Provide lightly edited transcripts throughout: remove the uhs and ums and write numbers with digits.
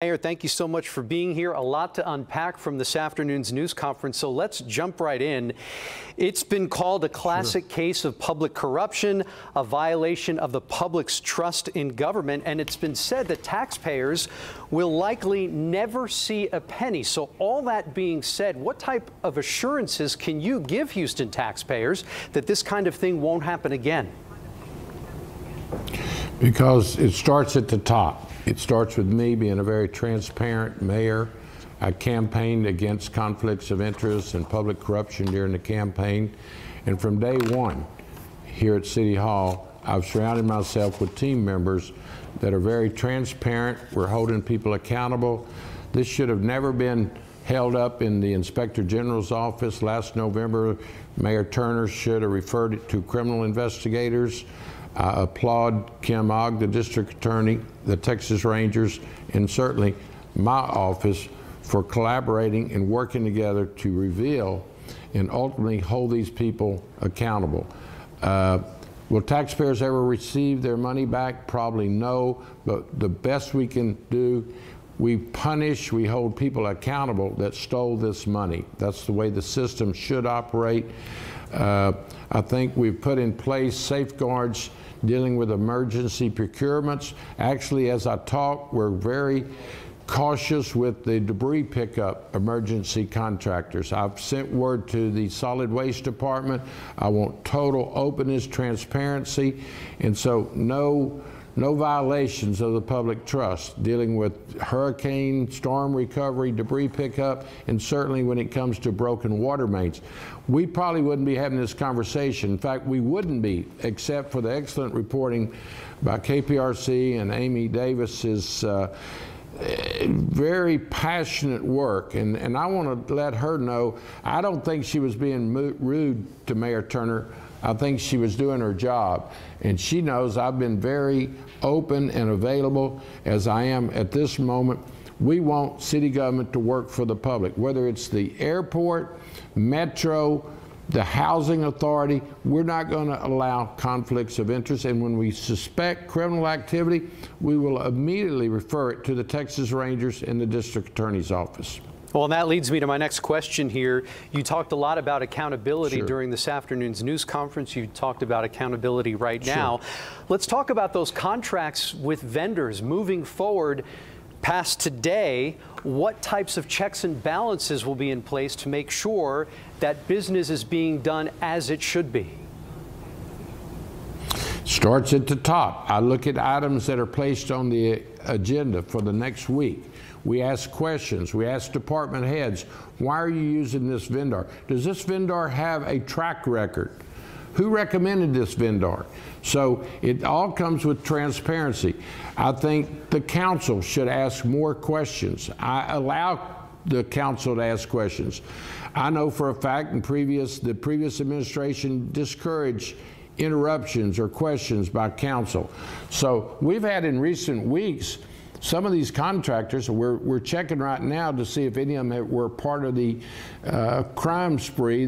Mayor, thank you so much for being here. A lot to unpack from this afternoon's news conference, so let's jump right in. It's been called a classic case of public corruption, a violation of the public's trust in government, and it's been said that taxpayers will likely never see a penny. So all that being said, what type of assurances can you give Houston taxpayers that this kind of thing won't happen again? Because it starts at the top. It starts with me being a very transparent mayor. I campaigned against conflicts of interest and public corruption during the campaign. And from day one here at City Hall, I've surrounded myself with team members that are very transparent. We're holding people accountable. This should have never been held up in the Inspector General's office. Last November, Mayor Turner should have referred it to criminal investigators. I applaud Kim Ogg, the district attorney, the Texas Rangers, and certainly my office for collaborating and working together to reveal and ultimately hold these people accountable. Will taxpayers ever receive their money back? Probably no, but the best we can do, we punish, we hold people accountable that stole this money. That's the way the system should operate. I think we've put in place safeguards dealing with emergency procurements. Actually, as I talk, we're very cautious with the debris pickup emergency contractors. I've sent word to the solid waste department. I want total openness, transparency, and so no violations of the public trust dealing with hurricane, storm recovery, debris pickup, and certainly when it comes to broken water mains. We probably wouldn't be having this conversation. In fact, we wouldn't be, except for the excellent reporting by KPRC and Amy Davis's very passionate work. And I want to let her know, I don't think she was being rude to Mayor Turner. I think she was doing her job, and she knows I've been very open and available as I am at this moment. We want city government to work for the public, whether it's the airport, metro, the housing authority. We're not going to allow conflicts of interest, and when we suspect criminal activity, we will immediately refer it to the Texas Rangers and the district attorney's office. Well, and that leads me to my next question here. You talked a lot about accountability during this afternoon's news conference. You talked about accountability right now. Let's talk about those contracts with vendors moving forward past today. What types of checks and balances will be in place to make sure that business is being done as it should be? Starts at the top. I look at items that are placed on the agenda for the next week. We ask questions. We ask department heads, why are you using this vendor? Does this vendor have a track record? Who recommended this vendor? So it all comes with transparency. I think the council should ask more questions. I allow the council to ask questions. I know for a fact the previous administration discouraged interruptions or questions by council. So we've had in recent weeks some of these contractors, we're checking right now to see if any of them were part of the crime spree,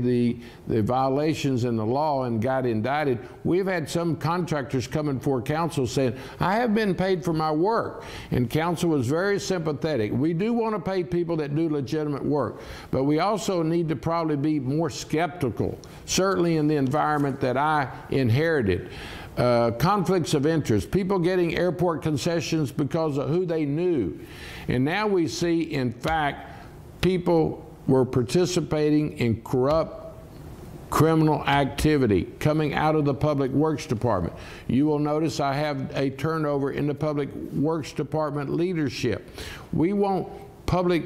the violations in the law, and got indicted. We've had some contractors coming before council saying, I have been paid for my work. And council was very sympathetic. We do want to pay people that do legitimate work, but we also need to probably be more skeptical, certainly in the environment that I inherited. Conflicts of interest, people getting airport concessions because of who they knew. And now we see, in fact, people were participating in corrupt criminal activity coming out of the Public Works Department. You will notice I have a turnover in the Public Works Department leadership. We want public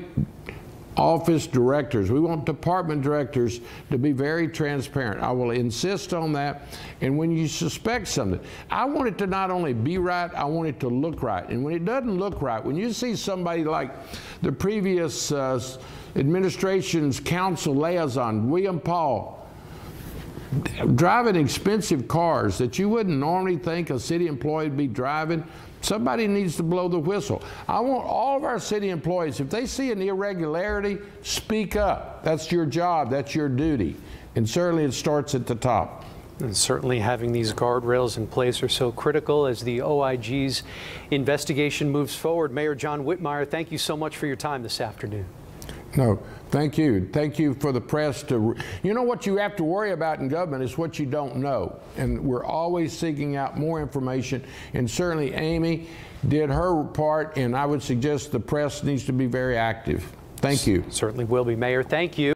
office directors, we want department directors to be very transparent. I will insist on that. And when you suspect something, I want it to not only be right, I want it to look right. And when it doesn't look right, when you see somebody like the previous administration's council liaison, William Paul, driving expensive cars that you wouldn't normally think a city employee would be driving, somebody needs to blow the whistle. I want all of our city employees, if they see an irregularity, speak up. That's your job. That's your duty. And certainly it starts at the top. And certainly having these guardrails in place are so critical as the OIG's investigation moves forward. Mayor John Whitmire, thank you so much for your time this afternoon. No, thank you. Thank you for the press to, you know what you have to worry about in government is what you don't know. And we're always seeking out more information. And certainly Amy did her part, and I would suggest the press needs to be very active. Thank you. Certainly will be, Mayor. Thank you.